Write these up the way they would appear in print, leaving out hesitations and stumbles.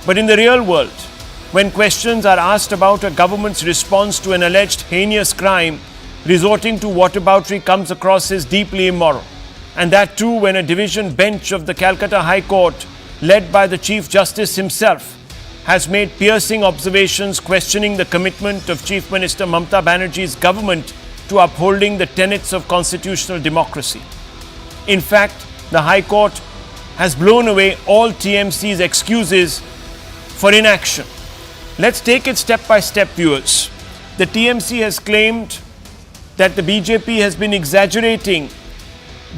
But in the real world, when questions are asked about a government's response to an alleged heinous crime, resorting to whataboutery comes across as deeply immoral. And that too when a division bench of the Calcutta High Court, led by the Chief Justice himself, has made piercing observations questioning the commitment of Chief Minister Mamata Banerjee's government to upholding the tenets of constitutional democracy. In fact, the High Court has blown away all TMC's excuses for inaction. Let's take it step by step, viewers. The TMC has claimed that the BJP has been exaggerating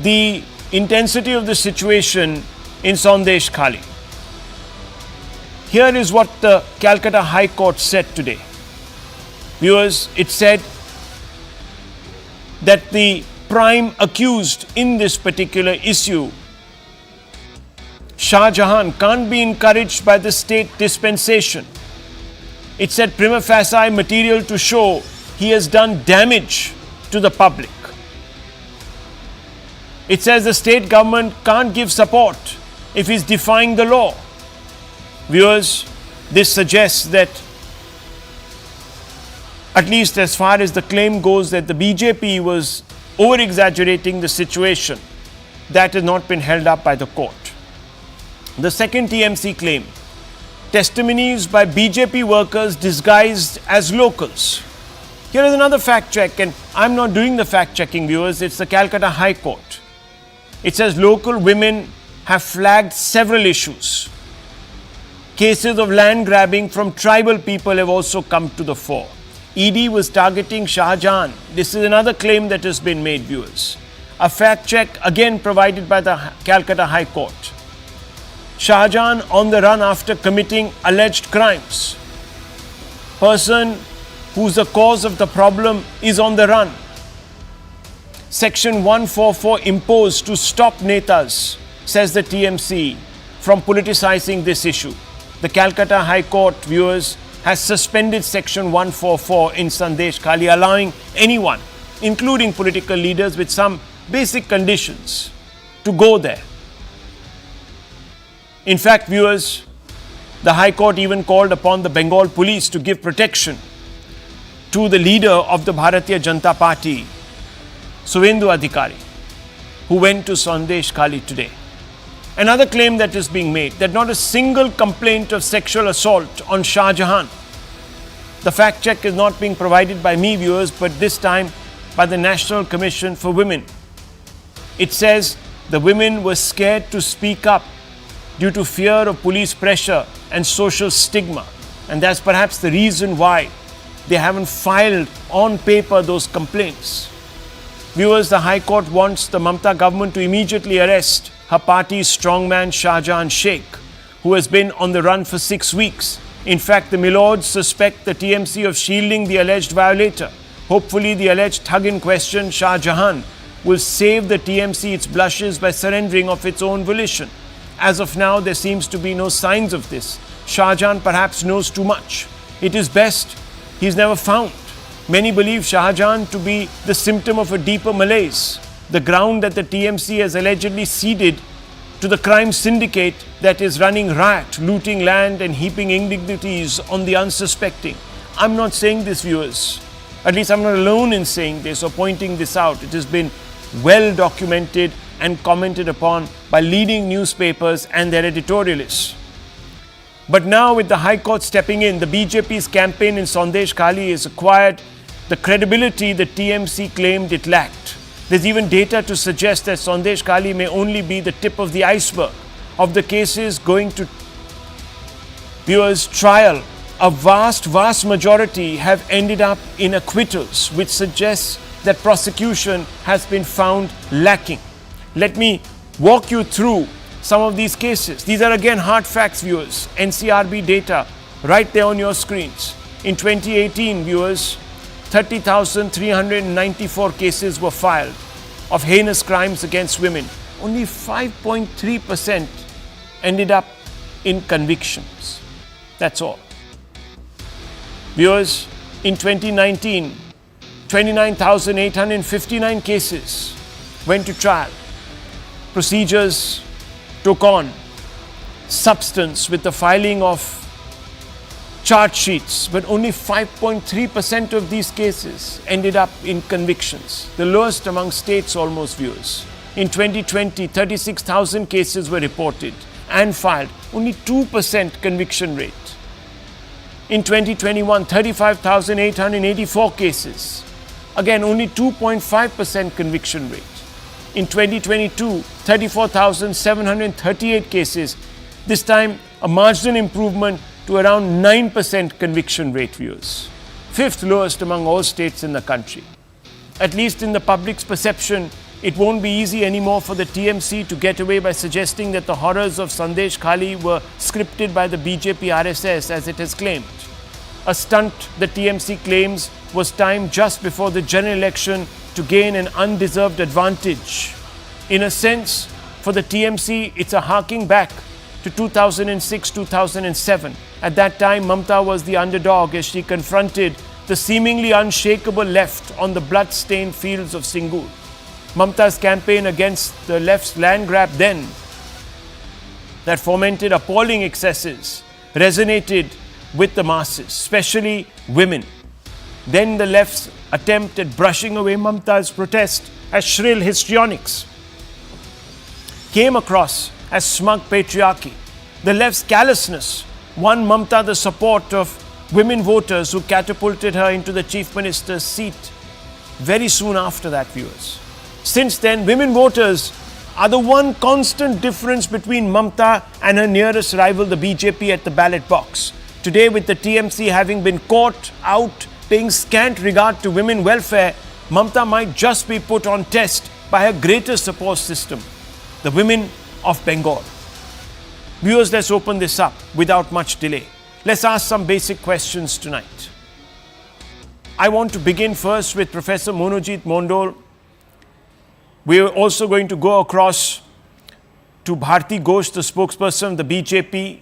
the intensity of the situation in Sandeshkhali. Here is what the Calcutta High Court said today. Viewers, it said that the prime accused in this particular issue, Shah Jahan, can't be encouraged by the state dispensation. It said prima facie material to show he has done damage to the public. It says the state government can't give support if he's defying the law. Viewers, this suggests that, at least as far as the claim goes, that the BJP was over-exaggerating the situation. That has not been held up by the court. The second TMC claim, testimonies by BJP workers disguised as locals. Here is another fact check, and I'm not doing the fact checking, viewers, it's the Calcutta High Court. It says local women have flagged several issues. Cases of land grabbing from tribal people have also come to the fore. ED was targeting Shah Jahan. This is another claim that has been made, viewers. A fact check again provided by the Calcutta High Court. Shah Jahan on the run after committing alleged crimes. Person who's the cause of the problem is on the run. Section 144 imposed to stop netas, says the TMC, from politicizing this issue. The Calcutta High Court, viewers, has suspended Section 144 in Sandeshkhali, allowing anyone, including political leaders with some basic conditions, to go there. In fact, viewers, the High Court even called upon the Bengal police to give protection to the leader of the Bharatiya Janata Party, Suvendu Adhikari, who went to Sandeshkhali today. Another claim that is being made, that not a single complaint of sexual assault on Shah Jahan. The fact check is not being provided by me, viewers, but this time by the National Commission for Women. It says the women were scared to speak up due to fear of police pressure and social stigma. And that's perhaps the reason why they haven't filed on paper those complaints. Viewers, the High Court wants the Mamata government to immediately arrest her party's strongman Shah Jahan Sheikh, who has been on the run for 6 weeks. In fact, the Milords suspect the TMC of shielding the alleged violator. Hopefully, the alleged thug in question, Shah Jahan, will save the TMC its blushes by surrendering of its own volition. As of now, there seems to be no signs of this. Shah Jahan perhaps knows too much. It is best he is never found. Many believe Shah Jahan to be the symptom of a deeper malaise, the ground that the TMC has allegedly ceded to the crime syndicate that is running riot, looting land and heaping indignities on the unsuspecting. I'm not saying this, viewers. At least I'm not alone in saying this or pointing this out. It has been well documented and commented upon by leading newspapers and their editorialists. But now, with the High Court stepping in, the BJP's campaign in Sandeshkhali has acquired the credibility the TMC claimed it lacked. There's even data to suggest that Sandeshkhali may only be the tip of the iceberg of the cases going to viewers' trial. A vast majority have ended up in acquittals, which suggests that prosecution has been found lacking. Let me walk you through some of these cases. These are again hard facts, viewers. NCRB data right there on your screens. In 2018, viewers, 30,394 cases were filed of heinous crimes against women. Only 5.3% ended up in convictions. That's all. Viewers, in 2019, 29,859 cases went to trial. Procedures took on. substance with the filing of charge sheets, but only 5.3% of these cases ended up in convictions, the lowest among states almost, viewers. In 2020, 36,000 cases were reported and filed, only 2% conviction rate. In 2021, 35,884 cases, again only 2.5% conviction rate. In 2022, 34,738 cases, this time a marginal improvement to around 9% conviction rate, viewers. Fifth lowest among all states in the country. At least in the public's perception, it won't be easy anymore for the TMC to get away by suggesting that the horrors of Sandeshkhali were scripted by the BJP RSS, as it has claimed. A stunt the TMC claims was timed just before the general election to gain an undeserved advantage. In a sense, for the TMC, it's a harking back to 2006-2007. At that time, Mamta was the underdog as she confronted the seemingly unshakable left on the blood-stained fields of Singur. Mamta's campaign against the left's land grab then, that fomented appalling excesses, resonated with the masses, especially women. Then the left's attempt at brushing away Mamta's protest as shrill histrionics came across as smug patriarchy. The left's callousness won Mamta the support of women voters who catapulted her into the Chief Minister's seat very soon after that, viewers. Since then, women voters are the one constant difference between Mamta and her nearest rival, the BJP, at the ballot box. Today, with the TMC having been caught out paying scant regard to women welfare, Mamta might just be put on test by her greatest support system, the women of Bengal. Viewers, let's open this up without much delay. Let's ask some basic questions tonight. I want to begin first with Professor Monojit Mondol. We are also going to go across to Bharti Ghosh, the spokesperson of the BJP,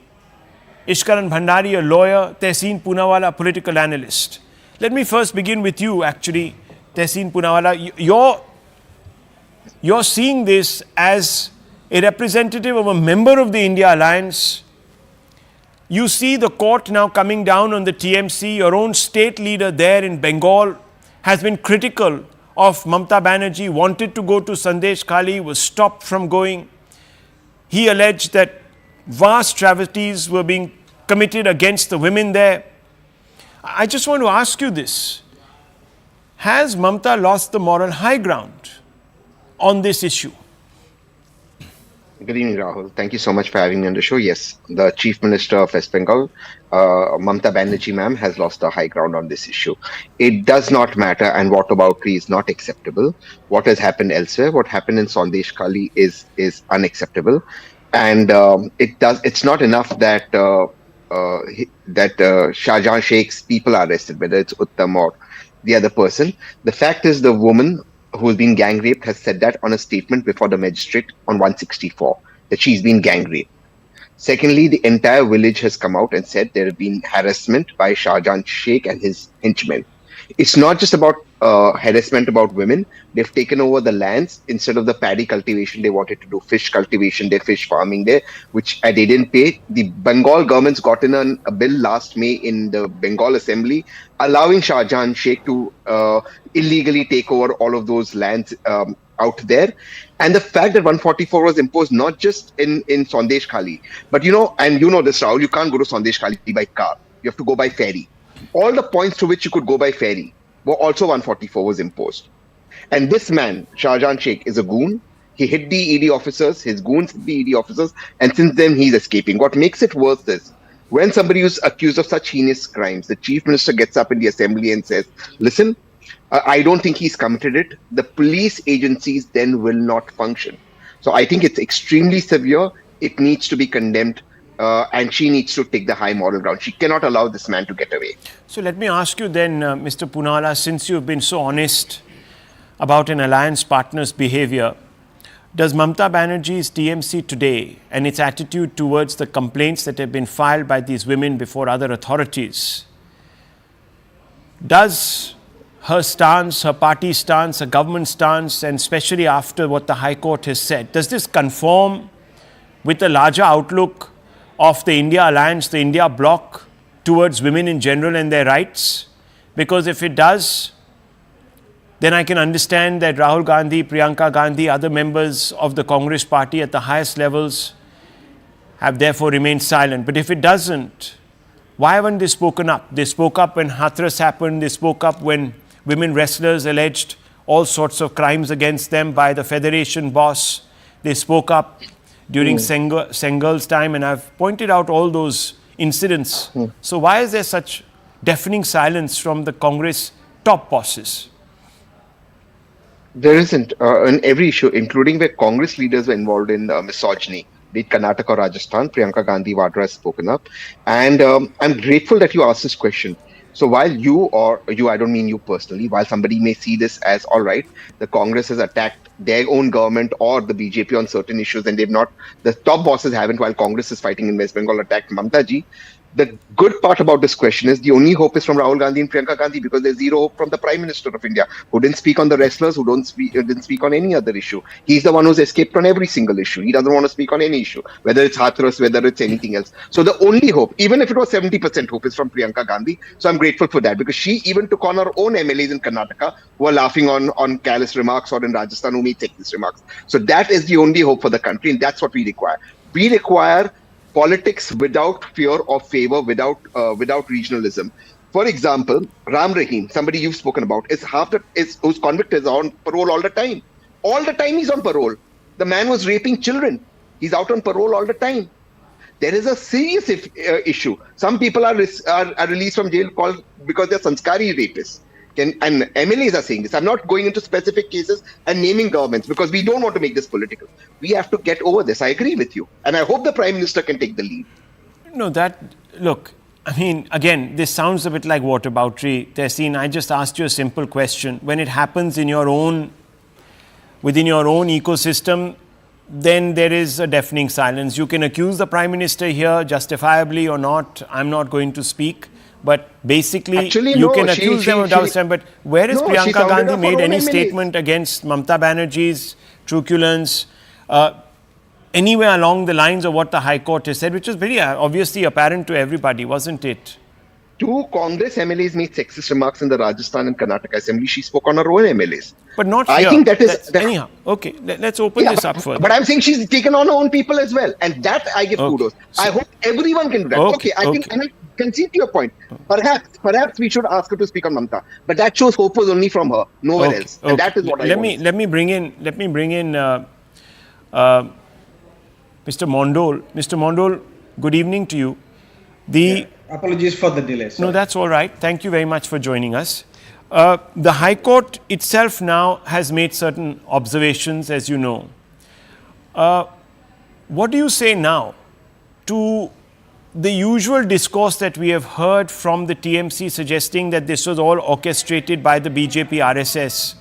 Ishkaran Bhandari, a lawyer, Tehseen Poonawala, a political analyst. Let me first begin with you, actually, Tehseen Poonawala. You're seeing this as a representative of a member of the India Alliance. You see the court now coming down on the TMC. Your own state leader there in Bengal has been critical of Mamta Banerjee, wanted to go to Sandeshkhali, was stopped from going. He alleged that vast travesties were being committed against the women there. I just want to ask you this. Has Mamta lost the moral high ground on this issue? Good evening, Rahul. Thank you so much for having me on the show. Yes, the Chief Minister of West Bengal, Mamta Banerjee ma'am, has lost the high ground on this issue. It does not matter, and whataboutery is not acceptable. What has happened elsewhere, what happened in Sandeshkhali is unacceptable. And it's not enough that Shahjahan Sheikh's people are arrested, whether it's Uttam or the other person. The fact is, the woman who's been gang raped has said that on a statement before the magistrate on 164, that she's been gang raped. Secondly, the entire village has come out and said there have been harassment by Shahjahan Sheikh and his henchmen. It's not just about harassment about women. They've taken over the lands. Instead of the paddy cultivation, they wanted to do fish cultivation there, fish farming there, which they didn't pay. The Bengal government's gotten a bill last May in the Bengal Assembly allowing Shahjahan Sheikh to illegally take over all of those lands out there. And the fact that 144 was imposed not just in Sandeshkhali, but this, Rahul, you can't go to Sandeshkhali by car. You have to go by ferry. All the points to which you could go by ferry were also 144 was imposed. And this man, Shahjahan Sheikh, is a goon. He hit the ED officers, his goons hit the ED officers, and since then he's escaping. What makes it worse is, when somebody is accused of such heinous crimes, the Chief Minister gets up in the assembly and says, listen, I don't think he's committed it. The police agencies then will not function. So I think it's extremely severe. It needs to be condemned. And she needs to take the high moral ground. She cannot allow this man to get away. So let me ask you then, Mr. Poonawala, since you've been so honest about an alliance partner's behavior, does Mamta Banerjee's TMC today and its attitude towards the complaints that have been filed by these women before other authorities, does her stance, her party stance, her government stance, and especially after what the High Court has said, does this conform with the larger outlook of the India alliance, the India bloc towards women in general and their rights? Because if it does, then I can understand that Rahul Gandhi, Priyanka Gandhi, other members of the Congress party at the highest levels have therefore remained silent. But if it doesn't, why haven't they spoken up? They spoke up when Hathras happened. They spoke up when women wrestlers alleged all sorts of crimes against them by the federation boss. They spoke up during Sengal's time, and I've pointed out all those incidents. So why is there such deafening silence from the Congress top bosses? There isn't. On every issue, including where Congress leaders were involved in misogyny, be it Karnataka or Rajasthan, Priyanka Gandhi Vadra has spoken up. And I'm grateful that you asked this question. So while I don't mean you personally, while somebody may see this as, all right, the Congress has attacked their own government or the BJP on certain issues, and the top bosses haven't, while Congress is fighting in West Bengal, attacked Mamta ji. The good part about this question is the only hope is from Rahul Gandhi and Priyanka Gandhi, because there's zero hope from the Prime Minister of India, who didn't speak on the wrestlers, who didn't speak on any other issue. He's the one who's escaped on every single issue. He doesn't want to speak on any issue, whether it's Hathras, whether it's anything else. So the only hope, even if it was 70% hope, is from Priyanka Gandhi. So I'm grateful for that, because she even took on her own MLAs in Karnataka who are laughing on callous remarks, or in Rajasthan who may take these remarks. So that is the only hope for the country, and that's what we require. We require politics without fear or favor, without regionalism. For example, Ram Rahim, somebody you've spoken about, whose convict is on parole all the time. All the time he's on parole. The man was raping children. He's out on parole all the time. There is a serious issue. Some people are released from jail because they're sanskari rapists. And MLAs are saying this. I'm not going into specific cases and naming governments, because we don't want to make this political. We have to get over this. I agree with you. And I hope the Prime Minister can take the lead. No, look, I mean, again, this sounds a bit like whataboutery. Tehseen, I just asked you a simple question. When it happens within your own ecosystem, then there is a deafening silence. You can accuse the Prime Minister here, justifiably or not. I'm not going to speak. But basically, you can accuse them of double standard. But where has Priyanka Gandhi made any statement against Mamta Banerjee's truculence, anywhere along the lines of what the High Court has said, which was very obviously apparent to everybody, wasn't it? Two Congress MLAs made sexist remarks in the Rajasthan and Karnataka Assembly. She spoke on her own MLAs. But not here. I think that is... anyhow, okay, let's open this up further. But I'm saying she's taken on her own people as well. And that I give kudos. So, I hope everyone can do that. Okay, I can concede to your point. Perhaps we should ask her to speak on Mamta. But that shows hope was only from her, nowhere else. And that is what I want. Let me bring in Mr. Mondol. Mr. Mondol, good evening to you. Apologies for the delay. No, that's all right. Thank you very much for joining us. The High Court itself now has made certain observations, as you know. What do you say now to the usual discourse that we have heard from the TMC suggesting that this was all orchestrated by the BJP RSS?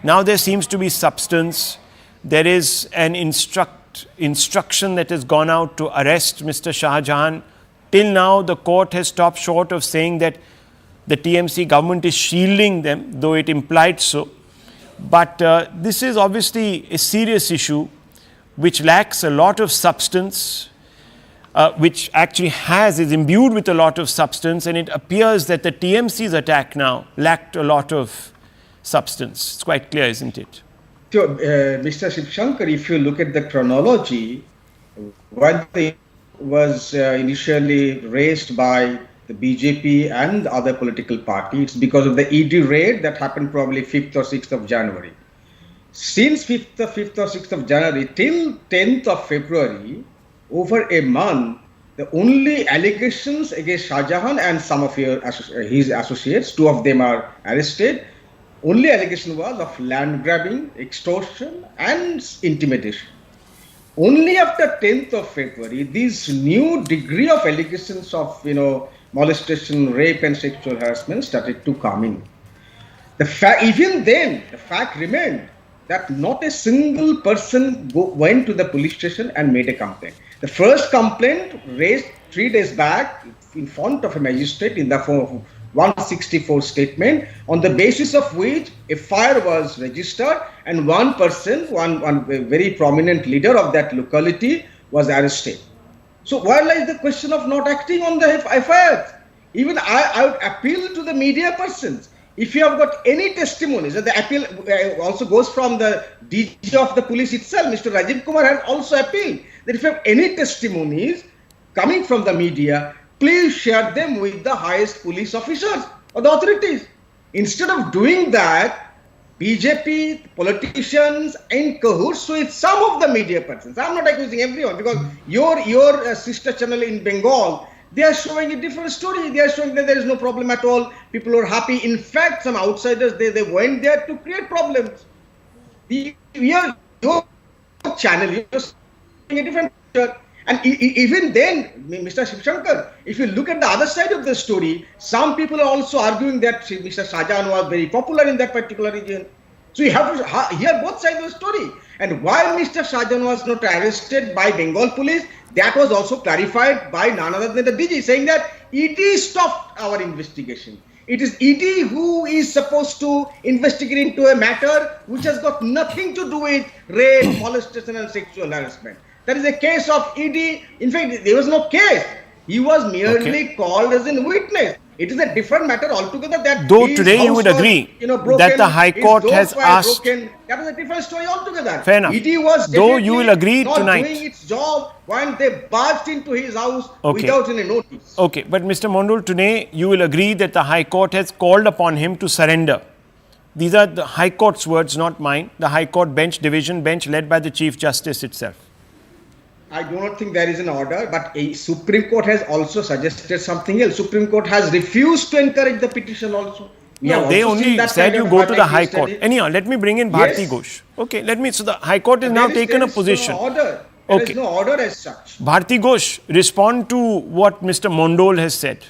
Now there seems to be substance. There is an instruction that has gone out to arrest Mr. Shah Jahan. Till now, the court has stopped short of saying that the TMC government is shielding them, though it implied so. But this is obviously a serious issue which lacks a lot of substance, which actually is imbued with a lot of substance, and it appears that the TMC's attack now lacked a lot of substance. It's quite clear, isn't it? So, Mr. Shivshankar, if you look at the chronology, while the was initially raised by the BJP and other political parties because of the ED raid that happened probably 5th or 6th of January. Since 5th or 6th of January till 10th of February, over a month, the only allegations against Shah Jahan and some of his associates, 2 of them are arrested, only allegation was of land grabbing, extortion and intimidation. Only after 10th of February, this new degree of allegations of, molestation, rape and sexual harassment started to come in. Even then, the fact remained that not a single person went to the police station and made a complaint. The first complaint raised 3 days back in front of a magistrate in the form of 164 statement, on the basis of which a fire was registered and one person, one very prominent leader of that locality was arrested. So where lies the question of not acting on the FIR? Even I would appeal to the media persons. If you have got any testimonies, and the appeal also goes from the DG of the police itself, Mr. Rajiv Kumar has also appealed that if you have any testimonies coming from the media, please share them with the highest police officers or the authorities. Instead of doing that, BJP politicians in cahoots with some of the media persons. I'm not accusing everyone, because your sister channel in Bengal, they are showing a different story. They are showing that there is no problem at all. People are happy. In fact, some outsiders, they went there to create problems. Your channel, you're showing a different picture. And even then, Mr. Shivshankar, if you look at the other side of the story, some people are also arguing that Mr. Shahjahan was very popular in that particular region. So you have to hear both sides of the story. And why Mr. Shahjahan was not arrested by Bengal police, that was also clarified by none other than the DG, saying that ED stopped our investigation. It is ED who is supposed to investigate into a matter which has got nothing to do with rape, molestation and sexual harassment. That is a case of ED. In fact, there was no case. He was merely called as a witness. It is a different matter altogether. That though today you would agree broken, that the High Court has asked. Broken. That is a different story altogether. Fair enough. ED was though you will agree not tonight doing its job when they barged into his house without any notice. Okay, but Mr. Mondol, today you will agree that the High Court has called upon him to surrender. These are the High Court's words, not mine. The High Court bench, division bench led by the Chief Justice itself. I do not think there is an order, but a Supreme Court has also suggested something else. Supreme Court has refused to encourage the petition also. No, they only said you go to the High Court. Anyhow, let me bring in Bharti Ghosh. Okay, so the High Court has now taken a position. There is no order as such. Bharti Ghosh, respond to what Mr. Mondol has said.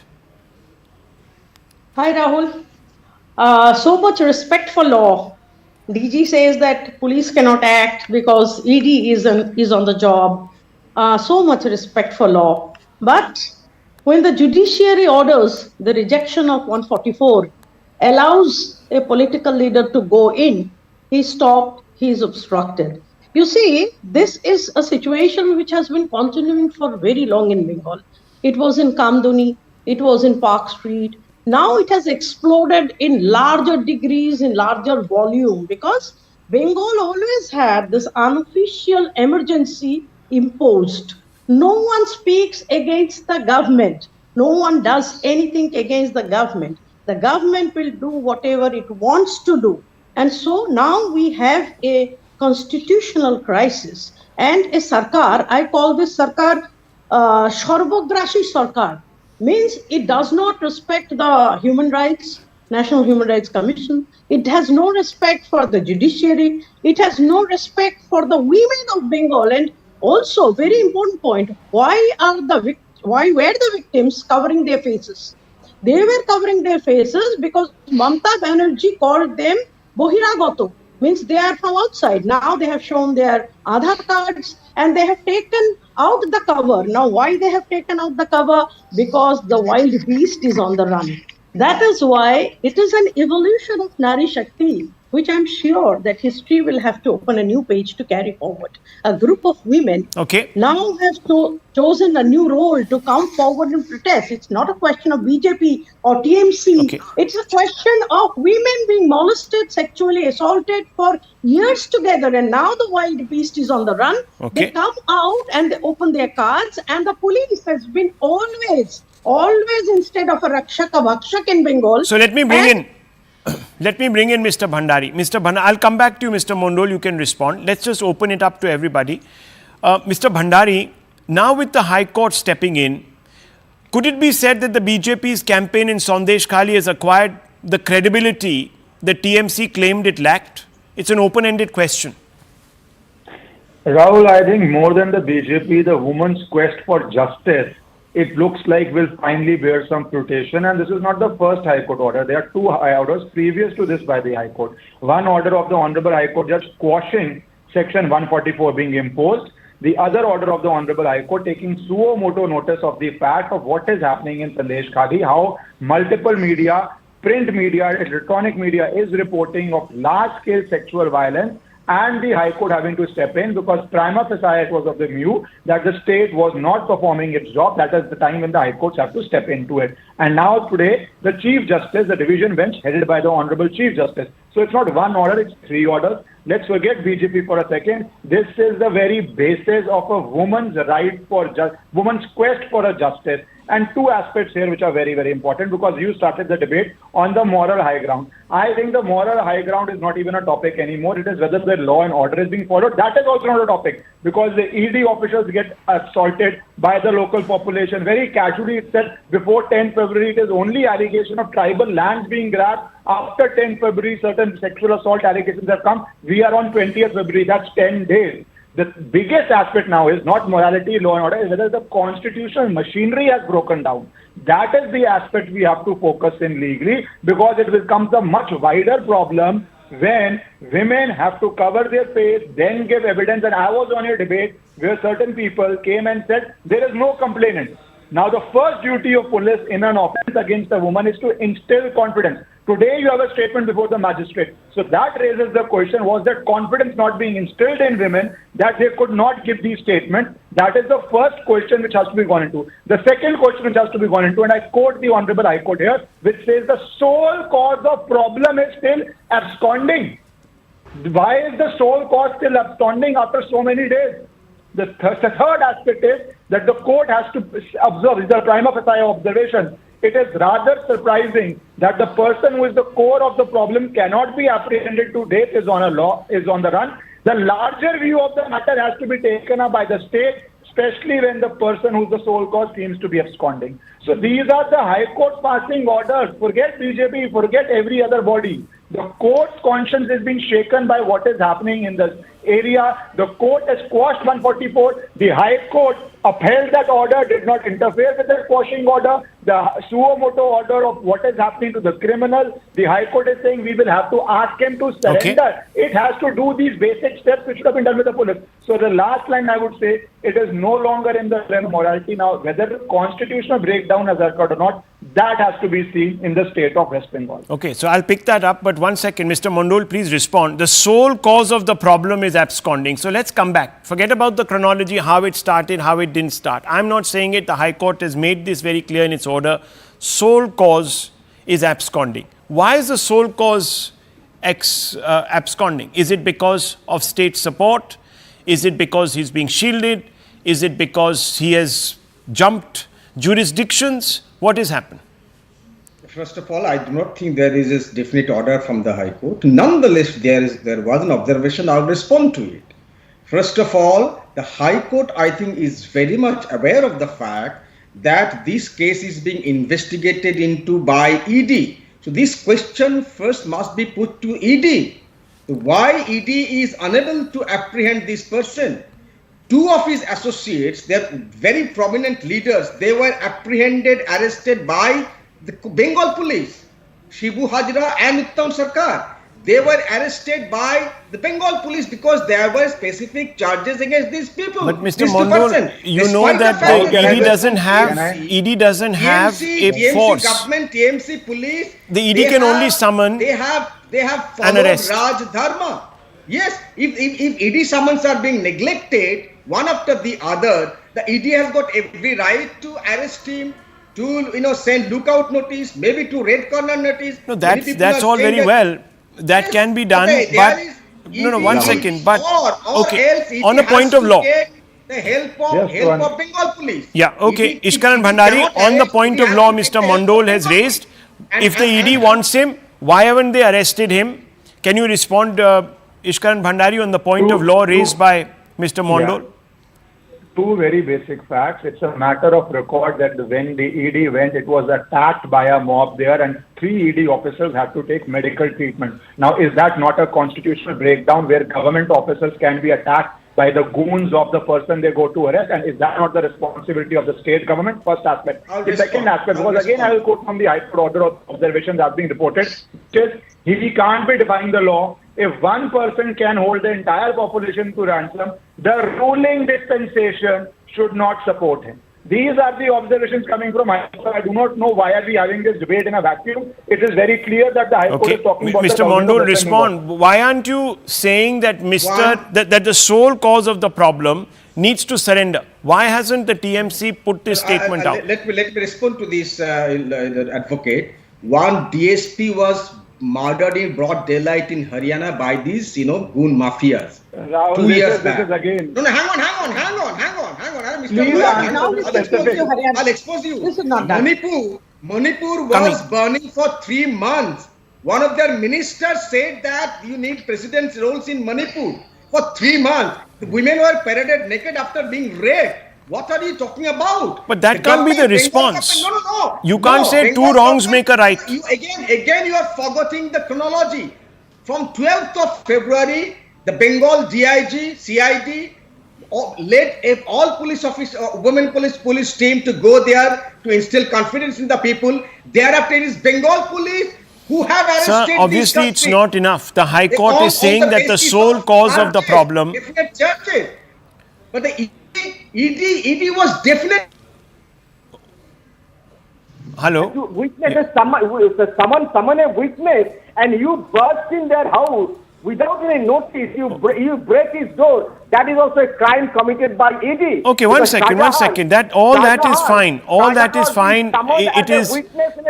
Hi Rahul. So much respect for law. DG says that police cannot act because ED is on the job. So much respect for law. But when the judiciary orders the rejection of 144, allows a political leader to go in, he stopped, he is obstructed. You see, this is a situation which has been continuing for very long in Bengal. It was in Kamduni, it was in Park Street. Now it has exploded in larger degrees, in larger volume, because Bengal always had this unofficial emergency imposed. No one speaks against the government. No one does anything against the government. The government will do whatever it wants to do. And so now we have a constitutional crisis and a sarkar. I call this sarkar Sarvograsi Sarkar. Means it does not respect the human rights, National Human Rights Commission. It has no respect for the judiciary. It has no respect for the women of Bengal. And also, very important point, why were the victims covering their faces? They were covering their faces because Mamata Banerjee called them Bohiragato, means they are from outside. Now they have shown their Aadhaar cards and they have taken out the cover. Now why they have taken out the cover? Because the wild beast is on the run. That is why it is an evolution of Nari Shakti, which I'm sure that history will have to open a new page to carry forward. A group of women now have chosen a new role to come forward and protest. It's not a question of BJP or TMC. It's a question of women being molested, sexually assaulted for years together. And now the wild beast is on the run. They come out and they open their cards, and the police has been always instead of a Rakshak, a Vakshak in Bengal. So let me bring in Mr. Bhandari. Mr. Bhandari, I'll come back to you, Mr. Mondol. You can respond. Let's just open it up to everybody. Mr. Bhandari, now with the High Court stepping in, could it be said that the BJP's campaign in Sandeshkhali has acquired the credibility that TMC claimed it lacked? It's an open-ended question. Rahul, I think more than the BJP, the women's quest for justice, it looks like will finally bear some fruition. And this is not the first High Court order. There are two high orders previous to this by the High Court. One order of the Honorable High Court Judge quashing Section 144 being imposed. The other order of the Honorable High Court taking suo moto notice of the fact of what is happening in Sandeshkhali, how multiple media, print media, electronic media is reporting of large-scale sexual violence and the High Court having to step in, because prima facie it was of the view that the state was not performing its job. That is the time when the High Courts have to step into it. And now today, the Chief Justice, the division bench headed by the Honorable Chief Justice. So it's not one order, it's 3 orders. Let's forget BJP for a second. This is the very basis of a woman's right for woman's quest for a justice. And 2 aspects here which are very, very important, because you started the debate on the moral high ground. I think the moral high ground is not even a topic anymore. It is whether the law and order is being followed. That is also not a topic, because the ED officials get assaulted by the local population. Very casually it said before 10 February, it is only allegation of tribal lands being grabbed. After 10 February, certain sexual assault allegations have come. We are on 20th February. That's 10 days. The biggest aspect now is not morality, law and order, is whether the constitutional machinery has broken down. That is the aspect we have to focus in legally, because it becomes a much wider problem when women have to cover their face, then give evidence. And I was on a debate where certain people came and said there is no complainant. Now, the first duty of police in an offense against a woman is to instill confidence. Today, you have a statement before the magistrate. So that raises the question, was that confidence not being instilled in women that they could not give these statements? That is the first question which has to be gone into. The second question which has to be gone into, and I quote the Honorable High Court here, which says the sole cause of problem is still absconding. Why is the sole cause still absconding after so many days? The third aspect is that the court has to observe, it's a prima facie observation. It is rather surprising that the person who is the core of the problem cannot be apprehended to date, is on the run. The larger view of the matter has to be taken up by the state, especially when the person who's the sole cause seems to be absconding. So these are the High Court passing orders. Forget BJP, forget every other body. The court's conscience is being shaken by what is happening in this area. The court has quashed 144. The High Court upheld that order, did not interfere with the quashing order. The suo moto order of what is happening to the criminal, the High Court is saying we will have to ask him to surrender. Okay. It has to do these basic steps which should have been done with the police. So the last line I would say, it is no longer in the realm of morality now. Whether the constitutional breakdown has occurred or not, that has to be seen in the state of West Bengal. Okay, so I'll pick that up, but 1 second, Mr. Mondol, please respond. The sole cause of the problem is absconding. So let's come back. Forget about the chronology, how it started, how it didn't start. I'm not saying it. The High Court has made this very clear in its order. Sole cause is absconding. Why is the sole cause absconding? Is it because of state support? Is it because he's being shielded? Is it because he has jumped jurisdictions? What has happened? First of all, I do not think there is a definite order from the High Court. Nonetheless, there was an observation. I'll respond to it. First of all, the High Court, I think, is very much aware of the fact that this case is being investigated into by ED. So this question first must be put to ED. Why ED is unable to apprehend this person? 2 of his associates, they are very prominent leaders, they were apprehended, arrested by the Bengal police, Shibu Hajra and Uttam Sarkar. They were arrested by the Bengal police because there were specific charges against these people. But Mr. Mondol, you know that the ED doesn't have a force. Government, TMC police. The ED can only summon. They have followed Raj Dharma. Yes, if ED summons are being neglected one after the other, the ED has got every right to arrest him, to send lookout notice, maybe to red corner notice. No, that's all very well. That yes, can be done, okay, but 1 second. But okay, on a point of law, the help of Bengal police. Yeah, okay. Ishkaran Bhandari, on the point of law, Mr. Mondol has raised. If the ED wants him, why haven't they arrested him? Can you respond, Ishkaran Bhandari, on the point of law raised by Mr. Mondol? Yeah. 2 very basic facts. It's a matter of record that when the ED went, it was attacked by a mob there and 3 ED officers had to take medical treatment. Now, is that not a constitutional breakdown where government officers can be attacked by the goons of the person they go to arrest? And is that not the responsibility of the state government? First aspect. The second aspect, because again I will quote from the High Court order of observation that's being reported, which is he can't be defying the law. If one person can hold the entire population to ransom, the ruling dispensation should not support him. These are the observations coming from High Court. I do not know why are we having this debate in a vacuum. It is very clear that the High Court Okay, is talking about Mr. the government Mondol, of Western Bengal. respond. Why aren't you saying that that the sole cause of the problem needs to surrender? Why hasn't the TMC put this statement out? Let me respond to this, advocate. One DSP was murdered in broad daylight in Haryana by these, goon mafias. Rahul, 2 years back. this is again. No, hang on. Mr. Please, Lawyer, now let's expose you, Haryana. I'll expose you. This is not done. Manipur was burning for 3 months. One of their ministers said that you need president's roles in Manipur for 3 months. The women were paraded naked after being raped. What are you talking about? But that can't be the response. No. You can't say two wrongs make a right. Again, you are forgetting the chronology. From 12th of February, the Bengal DIG, CID, led all police office, women police team to go there to instill confidence in the people. Thereafter, it is Bengal police who have arrested. Sir, obviously it's not enough. The High Court is saying that the sole cause of the problem. Definite churches. But the ED was definitely. Hello? Witnesses summon a witness and you burst in their house without any notice, you break his door. That is also a crime committed by ED. Okay, one second. That is fine. All that is fine. It is,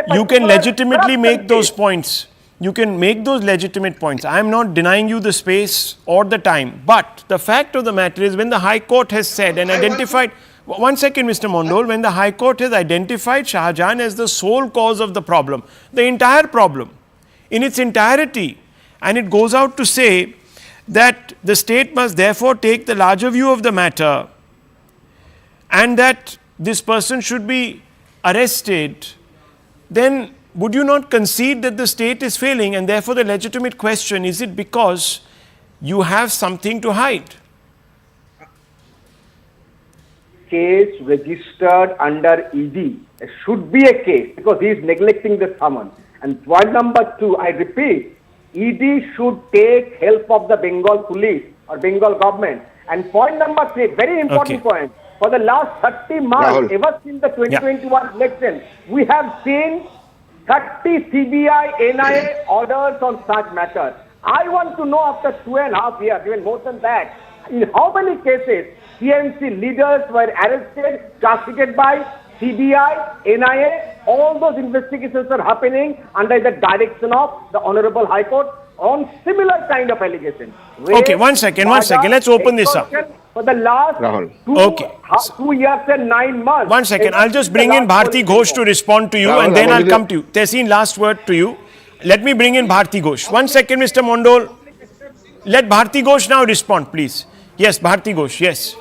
you can legitimately make those points. You can make those legitimate points. I am not denying you the space or the time. But the fact of the matter is, when the High Court has said and identified, one second, Mr. Mondol, when the High Court has identified Shahjahan as the sole cause of the problem, the entire problem in its entirety, and it goes out to say that the state must therefore take the larger view of the matter and that this person should be arrested, then would you not concede that the state is failing, and therefore the legitimate question, is it because you have something to hide? Case registered under ED should be a case because he is neglecting the summons. And point number 2, I repeat, ED should take help of the Bengal police or Bengal government. And point number 3, very important point, for the last 30 months, Rahul. ever since the 2021 election, we have seen 30 CBI, NIA orders on such matters. I want to know after 2.5 years, even more than that, in how many cases TMC leaders were arrested, prosecuted by CBI, NIA, all those investigations are happening under the direction of the Honorable High Court on similar kind of allegations. Okay, one second. Let's open this up. For the last Rahul. 2 years and 9 months. One second. I'll just bring in Bharti Ghosh to respond to you, Rahul, and then I'll Rahul, come to you. Tehseen, last word to you. Let me bring in Bharti Ghosh. One second, Mr. Mondol. Let Bharti Ghosh now respond, please. Yes, Bharti Ghosh, yes.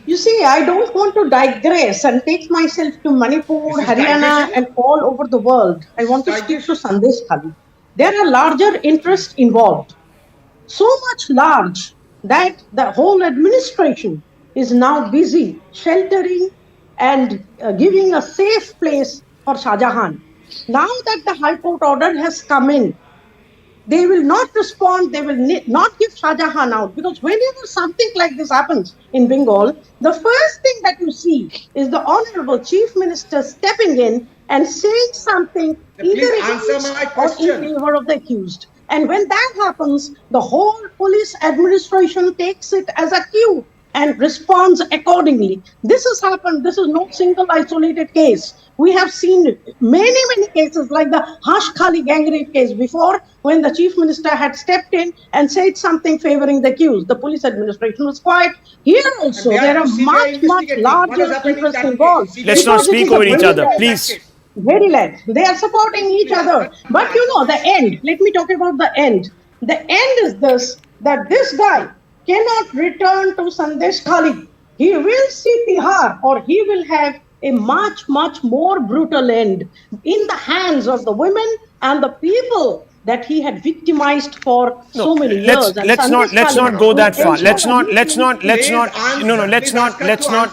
You see, I don't want to digress and take myself to Manipur, Haryana and all over the world. I want to stick to Sandeshkhali. There are larger interests involved. So much large that the whole administration is now busy sheltering and giving a safe place for Shahjahan. Now that the High Court order has come in, they will not respond, they will not give Shahjahan out, because whenever something like this happens in Bengal, the first thing that you see is the Honorable Chief Minister stepping in and saying something either against or in favor of the accused. And when that happens, the whole police administration takes it as a cue and responds accordingly. This has happened. This is no single isolated case. We have seen many cases like the Sandeshkhali gang rape case before, when the chief minister had stepped in and said something favoring the accused. The police administration was quiet. Here also, there are much larger interests involved. Let's not speak over each other, please. Very led. They are supporting each other. But you know, the end, let me talk about the end. The end is this, that this guy cannot return to Sandeshkhali. He will see Tihar, or he will have a much more brutal end in the hands of the women and the people that he had victimized for so many years. Let's not go that far. Let's not.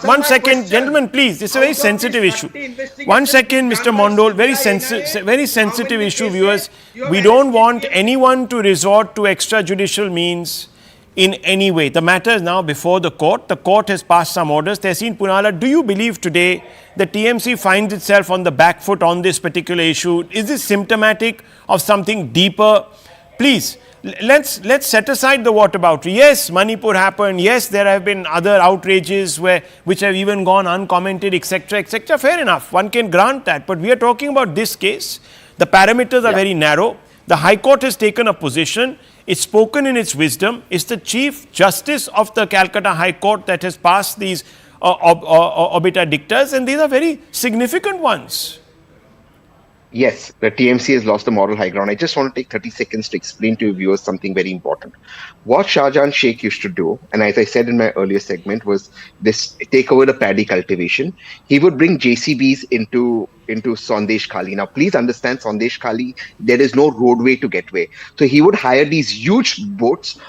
1 second, gentlemen, please. This is a very sensitive issue. 1 second, Mr. Mondol. Very sensitive issue, viewers. We don't want anyone to resort to extrajudicial means in any way. The matter is now before the court. The court has passed some orders. Tehseen Poonawalla, do you believe today the TMC finds itself on the back foot on this particular issue? Is this symptomatic of something deeper? Please, let's set aside the whataboutery. Yes, Manipur happened. Yes, there have been other outrages which have even gone uncommented, etc., etc. Fair enough. One can grant that. But we are talking about this case. The parameters are very narrow. The High Court has taken a position. It's spoken in its wisdom. It's the Chief Justice of the Calcutta High Court that has passed these obiter dictas, and these are very significant ones. Yes, the TMC has lost the moral high ground. I just want to take 30 seconds to explain to your viewers something very important. What Shahjahan Sheikh used to do, and as I said in my earlier segment, was this: take over the paddy cultivation. He would bring JCBs into Sandeshkhali. Now, please understand, Sandeshkhali, there is no roadway to get away. So he would hire these huge boats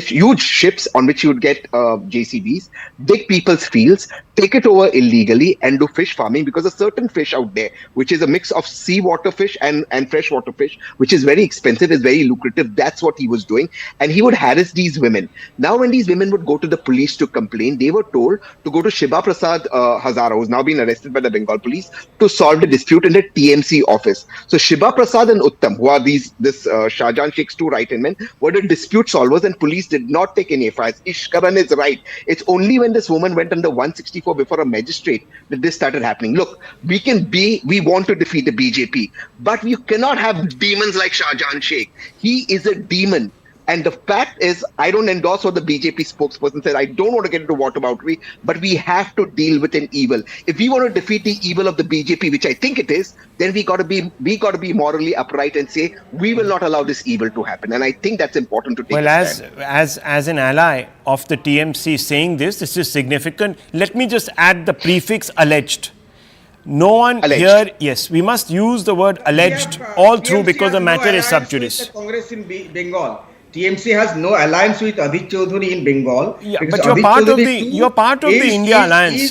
huge ships on which he would get JCBs, dig people's fields, take it over illegally and do fish farming, because a certain fish out there, which is a mix of seawater fish and freshwater fish, which is very expensive, is very lucrative. That's what he was doing. And he would harass these women. Now, when these women would go to the police to complain, they were told to go to Shiba Prasad Hazara, who's now been arrested by the Bengal police, to solve the dispute in the TMC office. So Shiba Prasad and Uttam, who are this Shahjahan Sheikh's two right-hand men, were the dispute solvers, and police did not take any FIRs. Ishkaran is right. It's only when this woman went under 164 before a magistrate that this started happening. Look, we want to defeat the BJP, but we cannot have demons like Shahjahan Sheikh. He is a demon. And the fact is, I don't endorse what the BJP spokesperson said. I don't want to get into whataboutery, but we have to deal with an evil. If we want to defeat the evil of the BJP, which I think it is, then we got to be morally upright and say we will not allow this evil to happen. And I think that's important to take. Well, as an ally of the TMC saying this is significant. Let me just add the prefix alleged. No one here, yes, we must use the word alleged all through, because the matter is sub judice. Congress in Bengal. TMC has no alliance with Adhik Chaudhary in Bengal. Yeah, but you're part of the India alliance.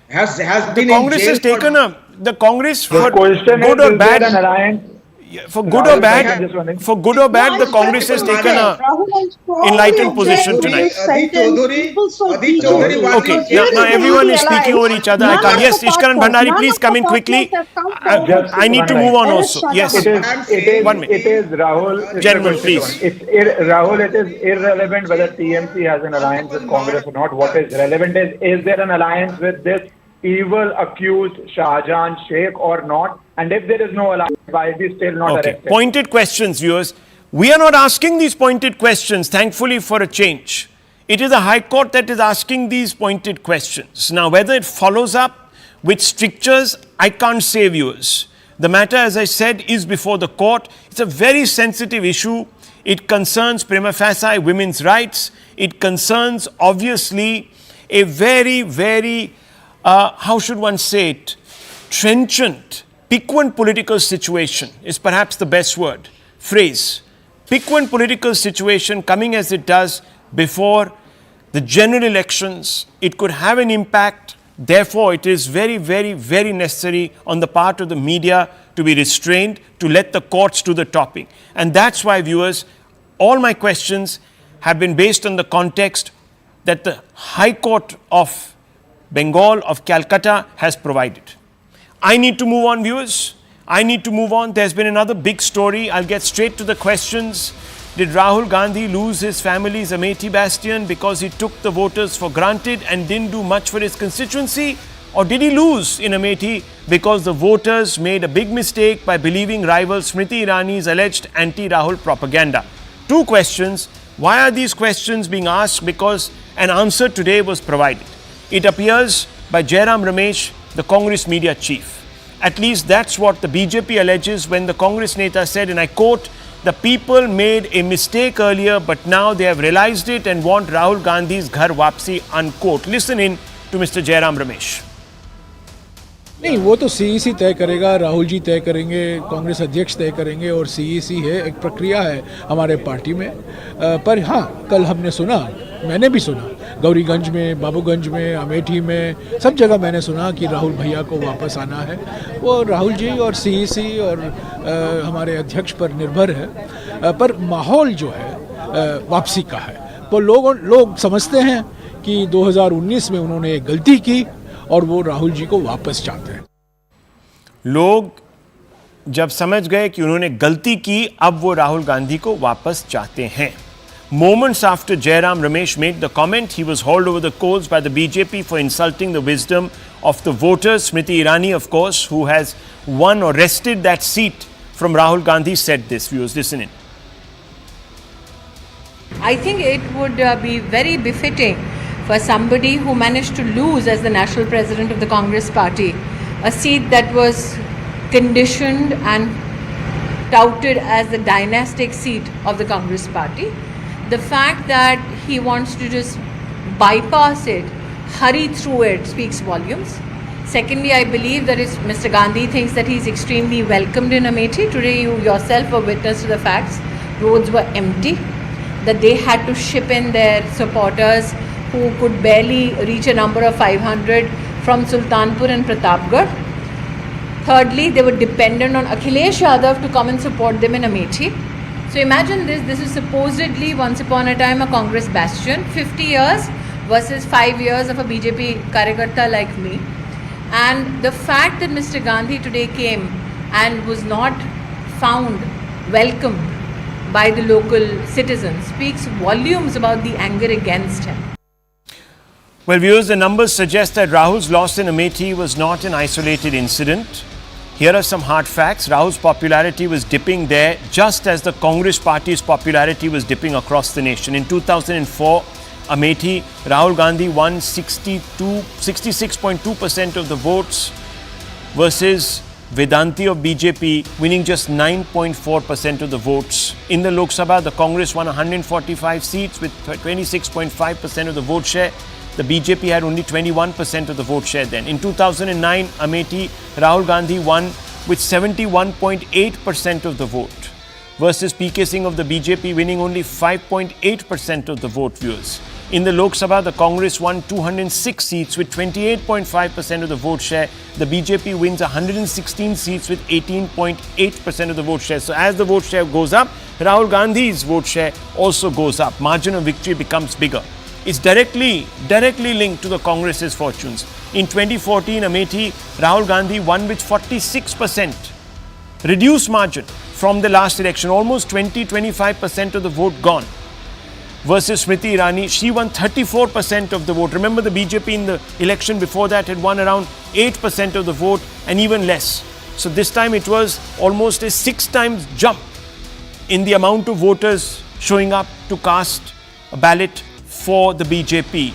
Has been the Congress has taken the Congress for good or bad an alliance. For good or bad, the Congress has taken a enlightened position tonight. Okay, now everyone is speaking over each other. I can't. Yes, Ishkaran Bhandari, please come in quickly. I need to move on also. Yes. It is Rahul. Gentlemen, please. Rahul, it is irrelevant whether TMC has an alliance with Congress or not. What is relevant is there an alliance with this evil accused Shahjahan Sheikh or not? And if there is no alliance, why is he still not arrested? Pointed questions, viewers. We are not asking these pointed questions, thankfully, for a change. It is the High Court that is asking these pointed questions. Now, whether it follows up with strictures, I can't say, viewers. The matter, as I said, is before the court. It's a very sensitive issue. It concerns prima facie women's rights. It concerns, obviously, a very, very, how should one say it, trenchant, piquant political situation is perhaps the best phrase. Piquant political situation coming as it does before the general elections. It could have an impact. Therefore, it is very, very, very necessary on the part of the media to be restrained, to let the courts do the topping. And that's why, viewers, all my questions have been based on the context that the High Court of Bengal, of Calcutta, has provided. I need to move on, viewers. I need to move on. There's been another big story. I'll get straight to the questions. Did Rahul Gandhi lose his family's Amethi bastion because he took the voters for granted and didn't do much for his constituency? Or did he lose in Amethi because the voters made a big mistake by believing rival Smriti Irani's alleged anti-Rahul propaganda? Two questions. Why are these questions being asked? Because an answer today was provided. It appears by Jairam Ramesh, the Congress media chief. At least that's what the BJP alleges when the Congress Neta said, and I quote, "The people made a mistake earlier, but now they have realized it and want Rahul Gandhi's ghar wapsi," unquote. Listen in to Mr. Jairam Ramesh. नहीं, वो तो CEC तय करेगा, राहुल जी तय करेंगे, कांग्रेस अध्यक्ष तय करेंगे, और सीईसी है, एक प्रक्रिया है हमारे पार्टी में। पर हाँ, कल हमने सुना, मैंने भी सुना, गौरीगंज में, बाबूगंज में, अमेठी में, सब जगह मैंने सुना कि राहुल भैया को वापस आना है। वो राहुल जी और सीईसी और हमारे अध्यक्ष पर निर्भर है, पर माहौल जो है वापसी का है। तो लोग समझते हैं कि 2019 में उन्होंने एक गलती की और वो राहुल जी को वापस चाहते हैं। लोग जब समझ गए कि उन्होंने गलती की, अब वो राहुल गांधी को वापस चाहते हैं. Moments after Jairam Ramesh made the comment, he was hauled over the coals by the BJP for insulting the wisdom of the voters. Smriti Irani, of course, who has won or wrested that seat from Rahul Gandhi, said this. Viewers, listen in. I think it would be very befitting for somebody who managed to lose as the national president of the Congress party, a seat that was conditioned and touted as the dynastic seat of the Congress party. The fact that he wants to just bypass it, hurry through it, speaks volumes. Secondly, I believe that Mr. Gandhi thinks that he's extremely welcomed in Amethi. Today, you yourself were witness to the facts. Roads were empty, that they had to ship in their supporters who could barely reach a number of 500 from Sultanpur and Pratapgarh. Thirdly, they were dependent on Akhilesh Yadav to come and support them in Amethi. So imagine this is supposedly once upon a time a Congress bastion, 50 years versus 5 years of a BJP Karyakarta like me. And the fact that Mr. Gandhi today came and was not found welcomed by the local citizens speaks volumes about the anger against him. Well, viewers, the numbers suggest that Rahul's loss in Amethi was not an isolated incident. Here are some hard facts. Rahul's popularity was dipping there just as the Congress party's popularity was dipping across the nation. In 2004, Amethi, Rahul Gandhi won 66.2% of the votes versus Vedanti of BJP winning just 9.4% of the votes. In the Lok Sabha, the Congress won 145 seats with 26.5% of the vote share. The BJP had only 21% of the vote share then. In 2009, Amethi, Rahul Gandhi won with 71.8% of the vote versus PK Singh of the BJP winning only 5.8% of the vote, viewers. In the Lok Sabha, the Congress won 206 seats with 28.5% of the vote share. The BJP wins 116 seats with 18.8% of the vote share. So as the vote share goes up, Rahul Gandhi's vote share also goes up. Margin of victory becomes bigger. It's directly linked to the Congress's fortunes. In 2014, Amethi, Rahul Gandhi won with 46%. Reduced margin from the last election, almost 20-25% of the vote gone. Versus Smriti Irani, she won 34% of the vote. Remember, the BJP in the election before that had won around 8% of the vote and even less. So this time it was almost a 6 times jump in the amount of voters showing up to cast a ballot for the BJP.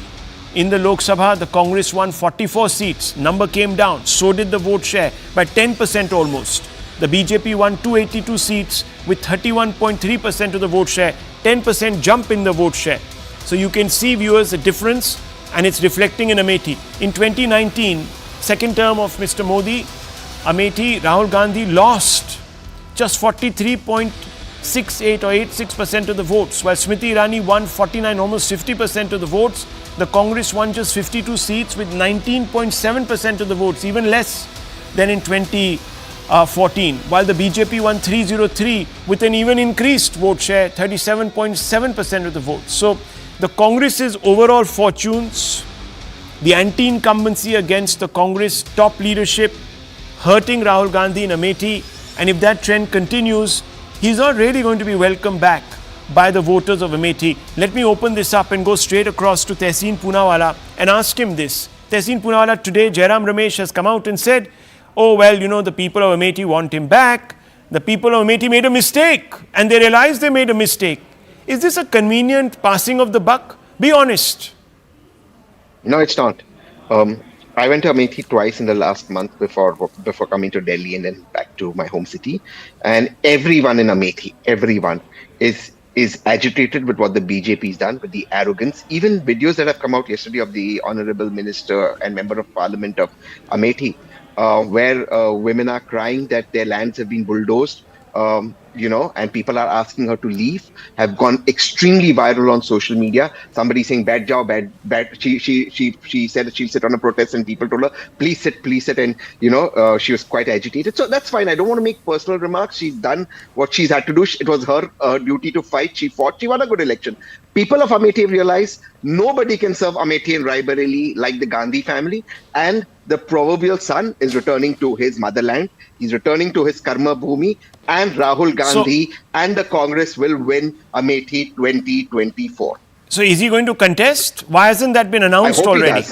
In the Lok Sabha, the Congress won 44 seats. Number came down. So did the vote share by 10% almost. The BJP won 282 seats with 31.3% of the vote share. 10% jump in the vote share. So you can see, viewers, the difference, and it's reflecting in Amethi. In 2019, second term of Mr. Modi, Amethi, Rahul Gandhi lost just 43.68 or 86% of the votes, while Smriti Irani won 49, almost 50% of the votes. The Congress won just 52 seats with 19.7% of the votes, even less than in 2014, while the BJP won 303 with an even increased vote share, 37.7% of the votes. So the Congress's overall fortunes, the anti-incumbency against the Congress top leadership, hurting Rahul Gandhi in Amethi, and if that trend continues, he's not really going to be welcomed back by the voters of Amethi. Let me open this up and go straight across to Tehseen Poonawala and ask him this. Tehseen Poonawala, today Jairam Ramesh has come out and said, oh, well, you know, the people of Amethi want him back. The people of Amethi made a mistake and they realized they made a mistake. Is this a convenient passing of the buck? Be honest. No, it's not. I went to Amethi twice in the last month before coming to Delhi and then back to my home city. And everyone in Amethi, everyone is agitated with what the BJP has done, with the arrogance. Even videos that have come out yesterday of the Honorable Minister and Member of Parliament of Amethi, where women are crying that their lands have been bulldozed. and people are asking her to leave, have gone extremely viral on social media. Somebody saying "bad job, bad." She said that she'll sit on a protest, and people told her, please sit," and she was quite agitated. So that's fine. I don't want to make personal remarks. She's done what she's had to do. It was her duty to fight. She fought. She won a good election. People of Amethi have realized nobody can serve Amethi and Raebareli like the Gandhi family, and the proverbial son is returning to his motherland. He's returning to his karma bhumi, and Rahul Gandhi and the Congress will win Amethi 2024. So is he going to contest? Why hasn't that been announced already?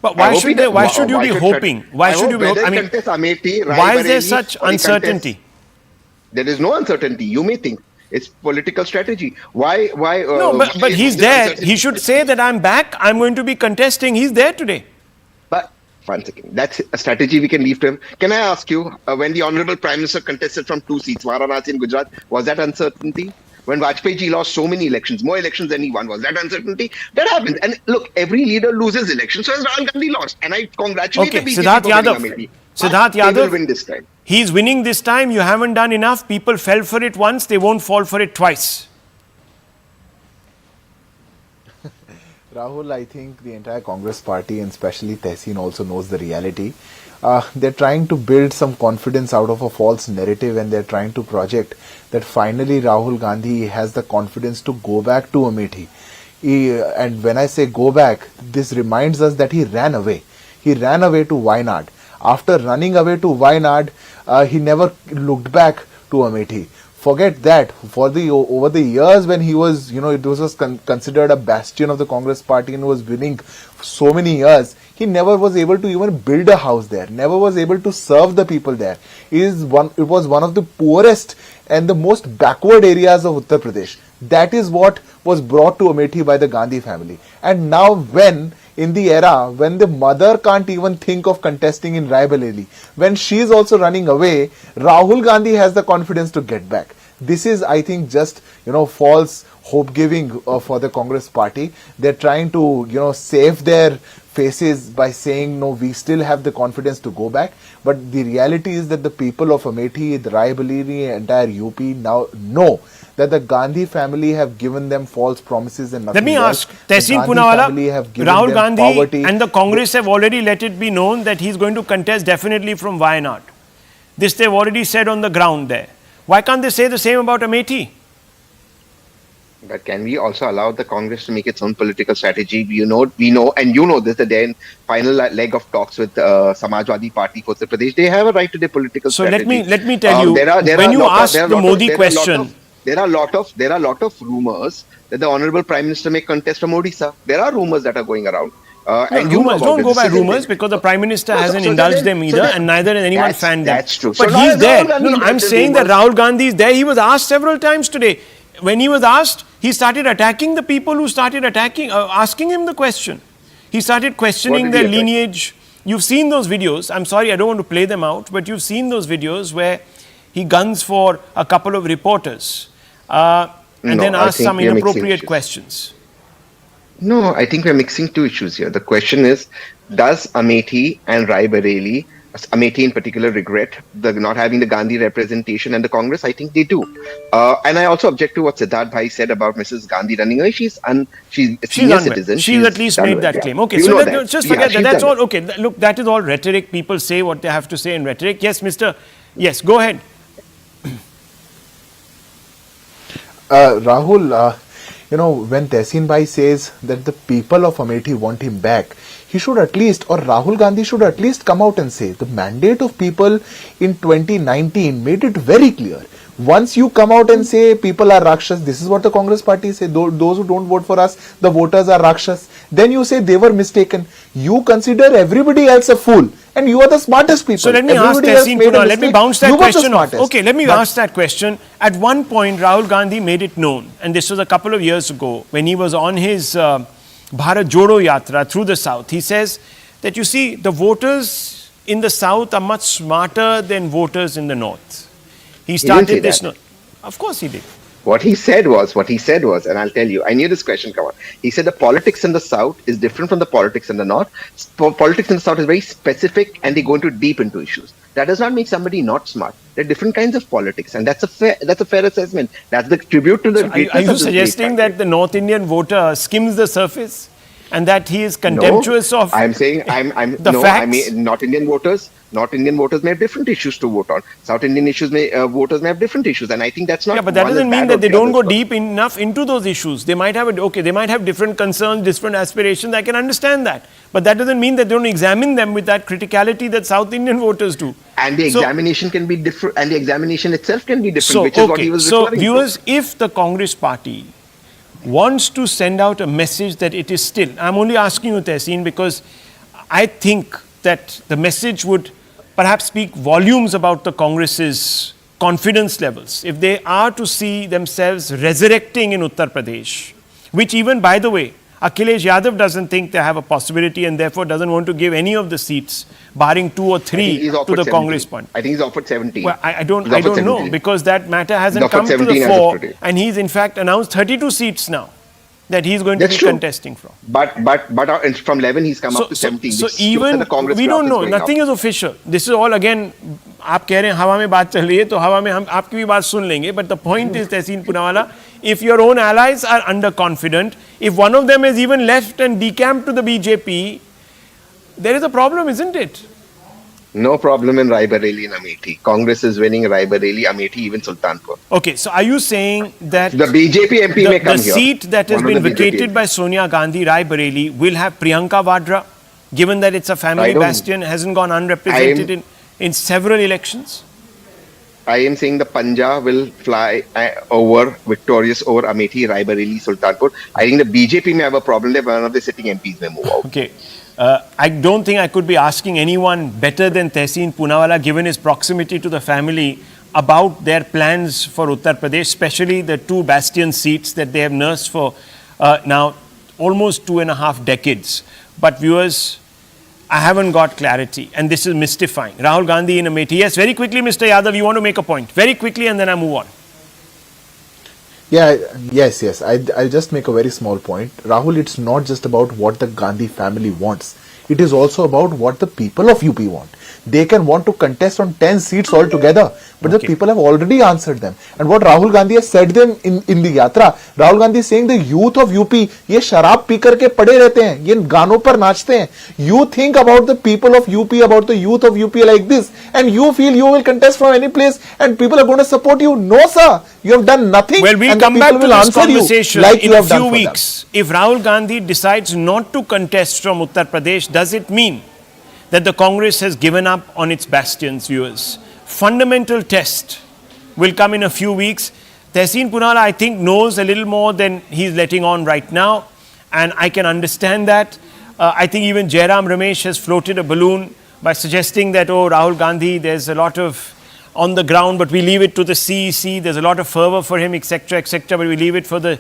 But why should they? Why should you be hoping? Why should you be hoping? I mean, Amethi, why is there such uncertainty? There is no uncertainty. You may think it's political strategy. Why? No, but he's there. He should say that I'm back. I'm going to be contesting. He's there today. But one second. That's a strategy we can leave to him. Can I ask you, when the Honorable Prime Minister contested from 2 seats, Varanasi in Gujarat, was that uncertainty? When Vajpayee ji lost so many elections, more elections than he won, was that uncertainty? That happens. And look, every leader loses elections. So has Rahul Gandhi lost. And I congratulate the BJP Siddharth for Yadav. winning Amethi. Siddharth They will Yadav. win this time. He's winning this time. You haven't done enough. People fell for it once. They won't fall for it twice. Rahul, I think the entire Congress party and especially Tehseen also knows the reality. They're trying to build some confidence out of a false narrative, and they're trying to project that finally Rahul Gandhi has the confidence to go back to Amethi. And when I say go back, this reminds us that he ran away. He ran away to Wayanad. After running away to Wayanad, he never looked back to Amethi. Forget that. Over the years when he was, it was considered a bastion of the Congress party and was winning so many years, he never was able to even build a house there, never was able to serve the people there. It was one of the poorest and the most backward areas of Uttar Pradesh. That is what was brought to Amethi by the Gandhi family. And now in the era when the mother can't even think of contesting in Raebareli, when she is also running away, Rahul Gandhi has the confidence to get back. This is, I think, just false hope giving for the Congress party. They're trying to save their faces by saying no, we still have the confidence to go back. But the reality is that the people of Amethi, the Raebareli, entire UP now know that the Gandhi family have given them false promises and nothing. Let me else. ask, Tehseen Poonawalla, Rahul Gandhi poverty. And the Congress have already let it be known that he's going to contest definitely from Wayanad. This they've already said on the ground there. Why can't they say the same about Amethi? But can we also allow the Congress to make its own political strategy? We know, and you know this, that they're in final leg of talks with Samajwadi Party for Uttar Pradesh. They have a right to their political strategy. So let me tell you, when you ask the Modi question, there are a lot of rumors that the Honorable Prime Minister may contest from Odisha. There are rumors that are going around. And rumors, don't go by rumors because the Prime Minister hasn't indulged them either, and neither has anyone fanned them. That's true. But So he's there. Rahul I'm saying that Rahul Gandhi is there. He was asked several times today. When he was asked, he started attacking the people who started asking him the question. He started questioning their lineage. You've seen those videos. I'm sorry, I don't want to play them out, but you've seen those videos where he guns for a couple of reporters and then asks some inappropriate questions. No, I think we're mixing two issues here. The question is, does Amethi and Raebareli, Amethi in particular, regret not having the Gandhi representation and the Congress? I think they do. And I also object to what Siddharth Bhai said about Mrs. Gandhi running away. She's a senior citizen. She's at least made that claim. Okay, so just forget that. That's all. Okay, look, that is all rhetoric. People say what they have to say in rhetoric. Yes, Yes, go ahead. Rahul, when Tehseen Bhai says that the people of Amethi want him back, he should at least, or Rahul Gandhi should at least come out and say the mandate of people in 2019 made it very clear. Once you come out and say people are Rakshas, this is what the Congress party say, those who don't vote for us, the voters are Rakshas. Then you say they were mistaken. You consider everybody else a fool. And you are the smartest people. So let me ask Tehseen Poonawalla, let me bounce that question off. Okay, let me ask that question. At one point, Rahul Gandhi made it known, and this was a couple of years ago, when he was on his Bharat Jodo Yatra through the South. He says that, you see, the voters in the South are much smarter than voters in the North. He started this. Of course he did. What he said was, and I'll tell you, I knew this question come on. He said the politics in the South is different from the politics in the North. Politics in the South is very specific and they go into deep into issues. that does not make somebody not smart. There are different kinds of politics, and that's a fair assessment. That's the tribute to the. So are you suggesting that the North Indian voter skims the surface, and that he is contemptuous of? I'm saying I'm the no. facts? I mean, North Indian voters may have different issues to vote on. South Indian voters may have different issues, and I think that's not. Yeah, but that doesn't mean that they don't go deep enough into those issues. They might have they might have different concerns, different aspirations. I can understand that, but that doesn't mean that they don't examine them with that criticality that South Indian voters do. And the examination can be different, and the examination itself can be different, So, which is what he was referring to. So, viewers, if the Congress party wants to send out a message that it is still, I'm only asking you, Tehseen, because I think that the message would perhaps speak volumes about the Congress's confidence levels. If they are to see themselves resurrecting in Uttar Pradesh, which even, by the way, Akhilesh Yadav doesn't think they have a possibility and therefore doesn't want to give any of the seats, barring 2 or 3 to the 17. Congress party. I think he's offered 17. Well, I don't know, because that matter hasn't come to the fore, and he's in fact announced 32 seats now that he's going to be contesting from. But from 11 he's come up to 17. So even we don't know. Nothing is official. This is all again. आप कह रहे हैं हवा में बात चल रही है तो हवा में हम आपकी भी बात सुन लेंगे. But the point is, Tehseen Poonawalla, if your own allies are underconfident, if one of them has even left and decamped to the BJP, there is a problem, isn't it? No problem in Raebareli and Amethi. Congress is winning Raebareli, Amethi, even Sultanpur. Okay, so are you saying that the BJP MP may come here? The seat that has been vacated by Sonia Gandhi, Raebareli, will have Priyanka Vadra, given that it's a family bastion, hasn't gone unrepresented in several elections? I am saying the Panja will fly victorious over Amethi, Raebareli, Sultanpur. I think the BJP may have a problem there, but none of the sitting MPs may move out. Okay. I don't think I could be asking anyone better than Tehseen Poonawalla, given his proximity to the family, about their plans for Uttar Pradesh, especially the 2 bastion seats that they have nursed for now almost 2.5 decades. But viewers, I haven't got clarity, and this is mystifying. Rahul Gandhi in Amethi. Yes, very quickly, Mr. Yadav, you want to make a point. Very quickly, and then I move on. Yeah, yes. I'll just make a very small point. Rahul, it's not just about what the Gandhi family wants. It is also about what the people of UP want. They can want to contest on 10 seats altogether, but the people have already answered them. And what Rahul Gandhi has said them in the yatra, Rahul Gandhi is saying the youth of UP, ये शराब P करके पड़े रहते हैं, ये गानों पर नाचते हैं. You think about the people of UP, about the youth of UP like this, and you feel you will contest from any place and people are going to support you. No, sir. You have done nothing. Well, we'll come back to this conversation in a few weeks. If Rahul Gandhi decides not to contest from Uttar Pradesh, does it mean that the Congress has given up on its bastions, viewers? Fundamental test will come in a few weeks. Tehseen Poonawalla, I think, knows a little more than he's letting on right now, and I can understand that. I think even Jairam Ramesh has floated a balloon by suggesting that, oh, Rahul Gandhi, there's a lot of on the ground, but we leave it to the CEC. There's a lot of fervor for him, etc., but we leave it for the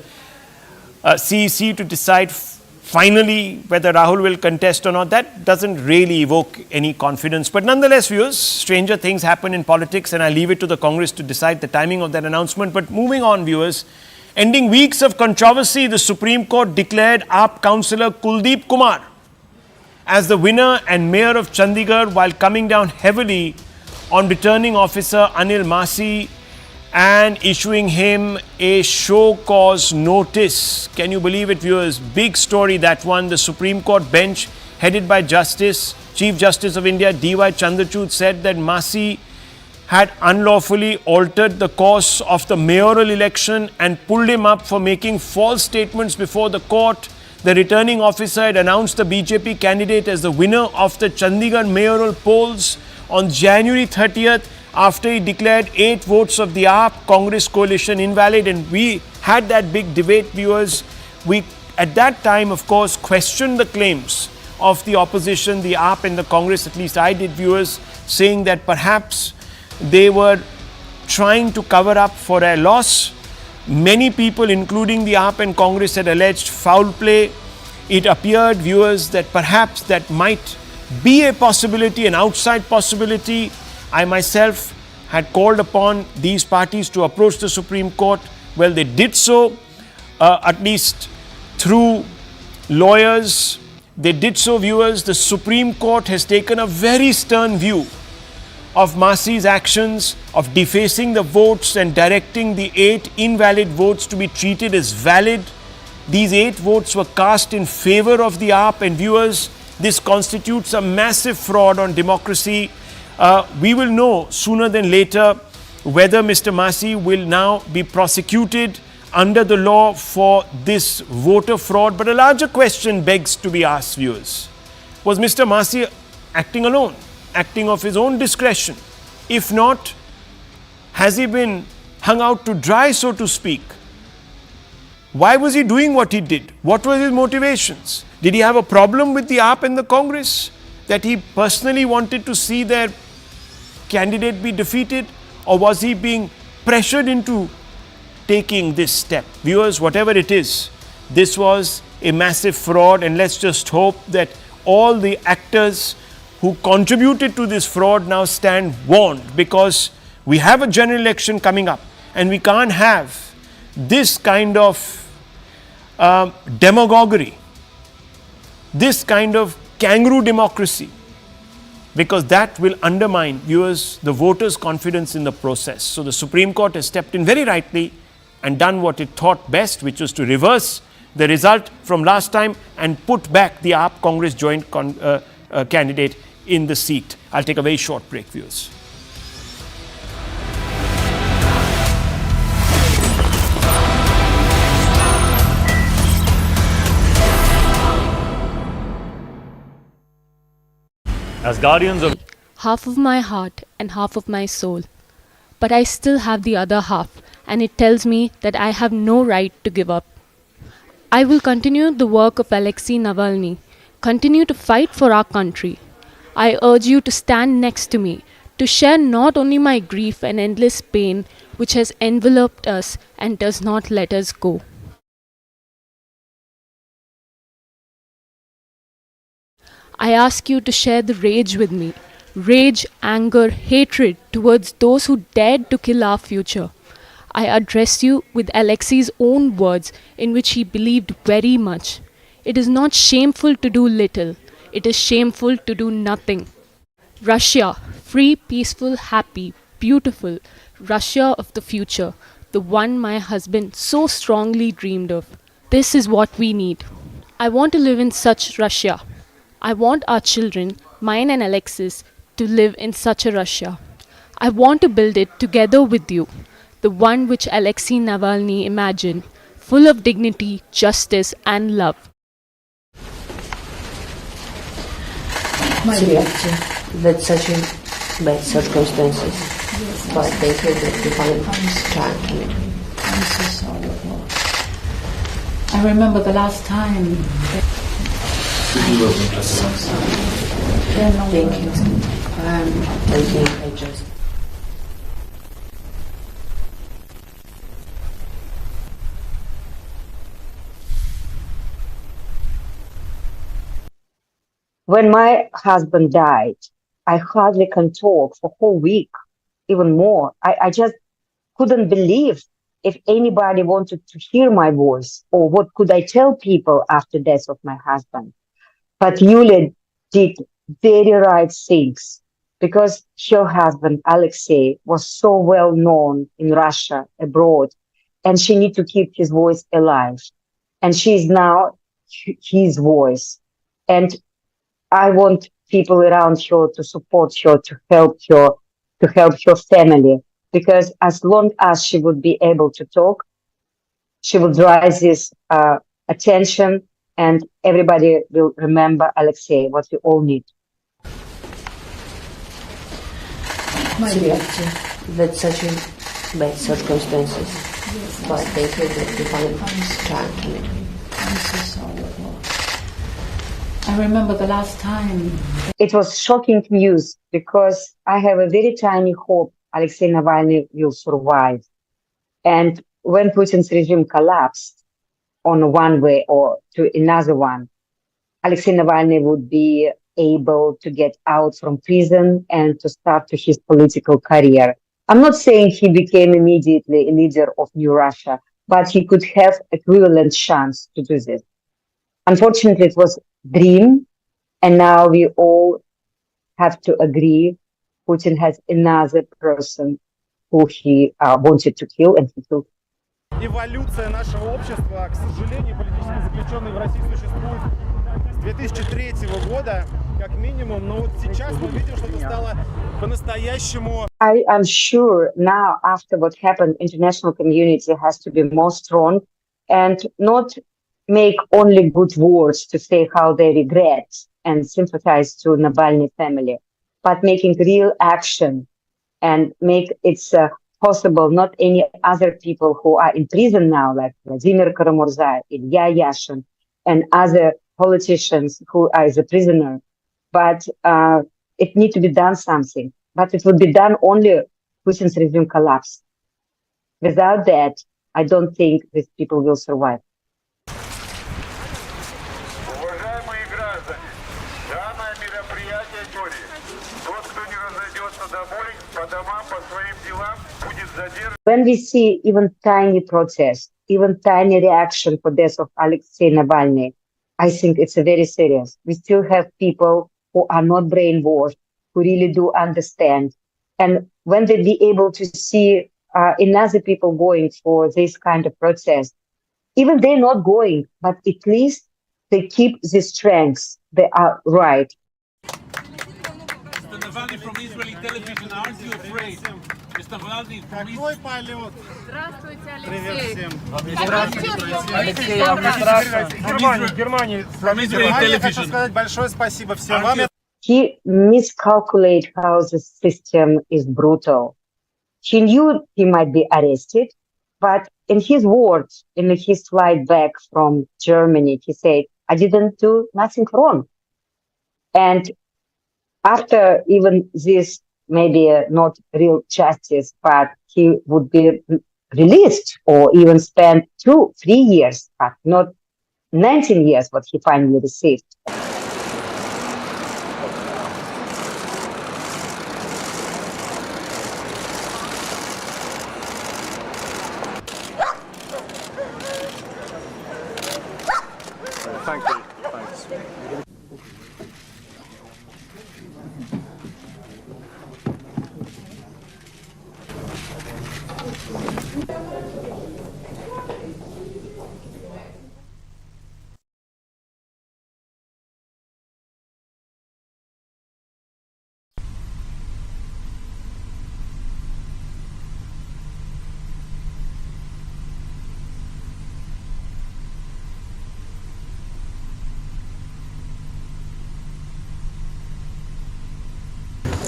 CEC to decide finally whether Rahul will contest or not. That doesn't really evoke any confidence. But nonetheless, viewers, stranger things happen in politics, and I leave it to the Congress to decide the timing of that announcement. But moving on, viewers, ending weeks of controversy, the Supreme Court declared AAP councillor Kuldeep Kumar as the winner and mayor of Chandigarh, while coming down heavily on returning officer Anil Masih and issuing him a show cause notice. Can you believe it, viewers? Big story, that one. The Supreme Court bench, headed by Chief Justice of India D.Y. Chandrachud, said that Masih had unlawfully altered the course of the mayoral election and pulled him up for making false statements before the court. The returning officer had announced the BJP candidate as the winner of the Chandigarh Mayoral polls on January 30th, after he declared 8 votes of the AAP Congress coalition invalid. And we had that big debate, viewers. We, at that time, of course, questioned the claims of the opposition, the AAP and the Congress, at least I did, viewers, saying that perhaps they were trying to cover up for a loss. Many people, including the AAP and Congress, had alleged foul play. It appeared, viewers, that perhaps that might be a possibility, an outside possibility. I myself had called upon these parties to approach the Supreme Court. Well, they did so, at least through lawyers. They did so, viewers. The Supreme Court has taken a very stern view of Masih's actions of defacing the votes and directing the 8 invalid votes to be treated as valid. These 8 votes were cast in favor of the AAP, and viewers, this constitutes a massive fraud on democracy. We will know sooner than later whether Mr. Masih will now be prosecuted under the law for this voter fraud. But a larger question begs to be asked, viewers. Was Mr. Masih acting alone, acting of his own discretion? If not, has he been hung out to dry, so to speak? Why was he doing what he did? What were his motivations? Did he have a problem with the AAP and the Congress, that he personally wanted to see their candidate be defeated? Or was he being pressured into taking this step? Viewers, whatever it is, this was a massive fraud, and let's just hope that all the actors who contributed to this fraud now stand warned, because we have a general election coming up and we can't have this kind of demagoguery, this kind of kangaroo democracy, because that will undermine, viewers, the voters' confidence in the process. So the Supreme Court has stepped in very rightly and done what it thought best, which was to reverse the result from last time and put back the AAP Congress joint candidate in the seat. I'll take a very short break, viewers. As guardians of half of my heart and half of my soul, but I still have the other half, and it tells me that I have no right to give up. I will continue the work of Alexei Navalny, continue to fight for our country. I urge you to stand next to me, to share not only my grief and endless pain which has enveloped us and does not let us go. I ask you to share the rage with me, rage, anger, hatred towards those who dared to kill our future. I address you with Alexei's own words, in which he believed very much. It is not shameful to do little, it is shameful to do nothing. Russia, free, peaceful, happy, beautiful, Russia of the future, the one my husband so strongly dreamed of. This is what we need. I want to live in such Russia. I want our children, mine and Alexei's, to live in such a Russia. I want to build it together with you, the one which Alexei Navalny imagined, full of dignity, justice and love. My dear, with such bad circumstances, but thank you that you found time for me. I'm so sorry, Lord. I remember the last time. Thank you. Thank you. I just. When my husband died, I hardly can talk for a whole week, even more. I just couldn't believe if anybody wanted to hear my voice, or what could I tell people after death of my husband. But Yulia did very right things, because her husband, Alexei, was so well known in Russia, abroad, and she needed to keep his voice alive. And she is now his voice. And I want people around her to support her, to help her family, because as long as she would be able to talk, she will draw this attention, and everybody will remember Alexei, what we all need. My dear, with such bad circumstances, but thank you that you found time for me. I'm so sorry, Lord. I remember the last time. It was shocking news, because I have a very tiny hope Alexei Navalny will survive. And when Putin's regime collapsed on one way or to another one, Alexei Navalny would be able to get out from prison and to start his political career. I'm not saying he became immediately a leader of New Russia, but he could have equivalent chance to do this. Unfortunately, it was a dream, and now we all have to agree Putin has another person who he wanted to kill, and he killed. Эволюция нашего общества, к сожалению, политически заключенные в России существуют с 2003 года, как минимум, но вот сейчас мы видим, что это стало по-настоящему. I am sure now, after what happened, international community has to be more strong and not make only good words to say how they regret and sympathize to Navalny family, but making real action and make it possible not any other people who are in prison now, like Vladimir Karamurza, Ilya Yashin, and other politicians who are as a prisoner, but it needs to be done something. But it would be done only Putin's regime collapse. Without that, I don't think these people will survive. When we see even tiny protest, even tiny reaction for death of Alexei Navalny, I think it's very serious. We still have people who are not brainwashed, who really do understand. And when they be able to see another people going for this kind of protest, even they're not going, but at least they keep the strength. They are right. Mr. Navalny from Israeli television, aren't you afraid? Mr. Navalny from Какой полет? Здравствуйте, Привет Алексей. всем. Алексей, вам не страшно? Германии. Я хочу сказать большое спасибо всем вам. He miscalculated how the system is brutal. He knew he might be arrested, but in his words, in his flight back from Germany, he said, I didn't do nothing wrong. And after even this, maybe not real justice, but he would be released or even spend 2-3 years, but not 19 years, what he finally received. Thank you. Thanks.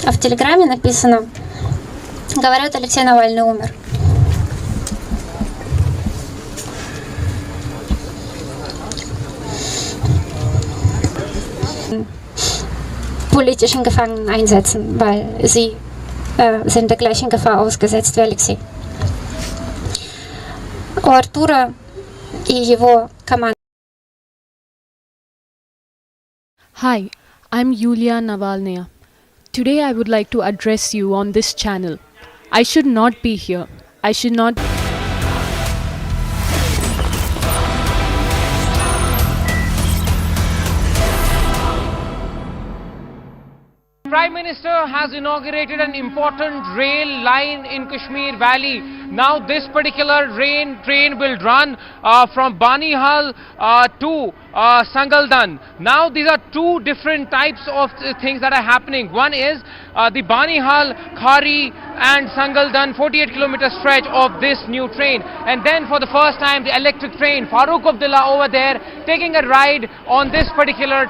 А в Телеграме написано, говорят, Алексей Навальный умер. Politischen Gefangenen einsetzen, weil sie sind der gleichen Gefahr ausgesetzt wie Alexei. У Артура и его команды. Hi, I'm Yulia Navalnaya. Today I would like to address you on this channel. I should not be here. I should not. Prime Minister has inaugurated an important rail line in Kashmir Valley. Now this particular train will run from Banihal to Sangaldan. Now these are two different types of things that are happening. One is the Banihal, Khari and Sangaldan 48-kilometer stretch of this new train. And then for the first time the electric train, Farooq Abdullah over there taking a ride on this particular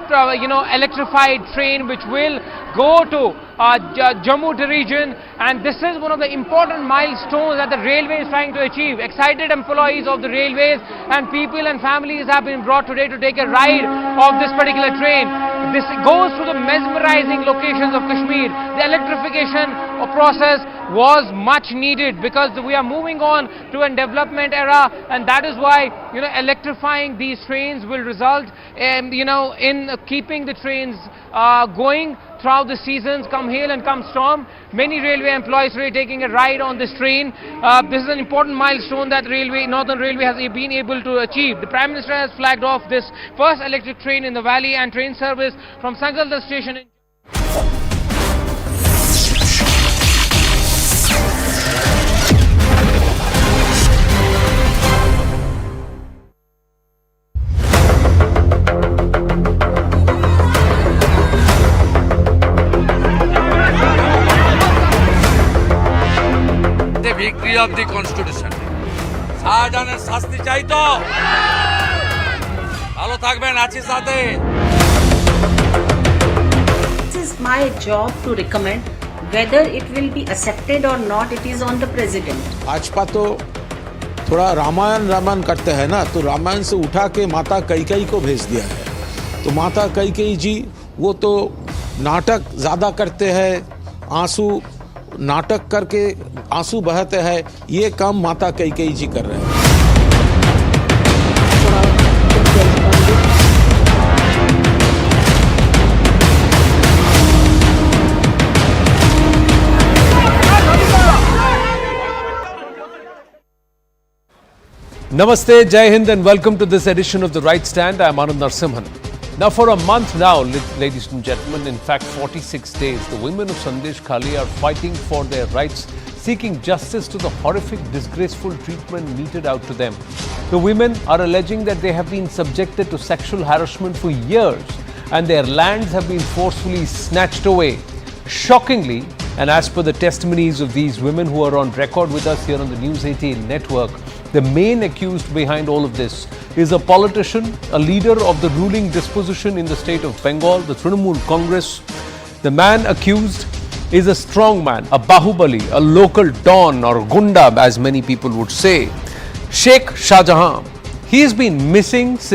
electrified train which will go to Jammu region, and this is one of the important milestones that the railway is trying to achieve. Excited employees of the railways and people and families have been brought today to take a ride of this particular train. This goes through the mesmerizing locations of Kashmir. The electrification process was much needed because we are moving on to a development era, and that is why electrifying these trains will result in keeping the trains going throughout the seasons, come hail and come storm. Many railway employees are taking a ride on this train. This is an important milestone that Northern Railway has been able to achieve. The Prime Minister has flagged off this first electric train in the valley and train service from Sangaldan station. a victory of the constitution. শাহজাহানের শাস্তি চাই তো ভালো থাকবেন আছি সাথে This is my job to recommend whether it will be accepted or not. It is on the president. Bhajpa तो थोड़ा रामायण करते हैं ना, तो रामायण से उठा के माता कैकेयी को भेज दिया है। तो माता कैकेयी जी वो तो नाटक ज़्यादा करते हैं, आंसू नाटक करके आंसू बहाते हैं, ये काम माता कैकेयी जी कर रहे हैं। Namaste, Jai Hind and welcome to this edition of The Right Stand. I am Anand Narsimhan. Now for a month now, ladies and gentlemen, in fact 46 days, the women of Sandeshkhali are fighting for their rights, seeking justice to the horrific, disgraceful treatment meted out to them. The women are alleging that they have been subjected to sexual harassment for years and their lands have been forcefully snatched away. Shockingly, and as per the testimonies of these women who are on record with us here on the News 18 network, the main accused behind all of this is a politician, a leader of the ruling disposition in the state of Bengal, the Trinamool Congress. The man accused is a strong man, a Bahubali, a local Don or Gunda as many people would say, Sheikh Shah Jahan. He has been missing since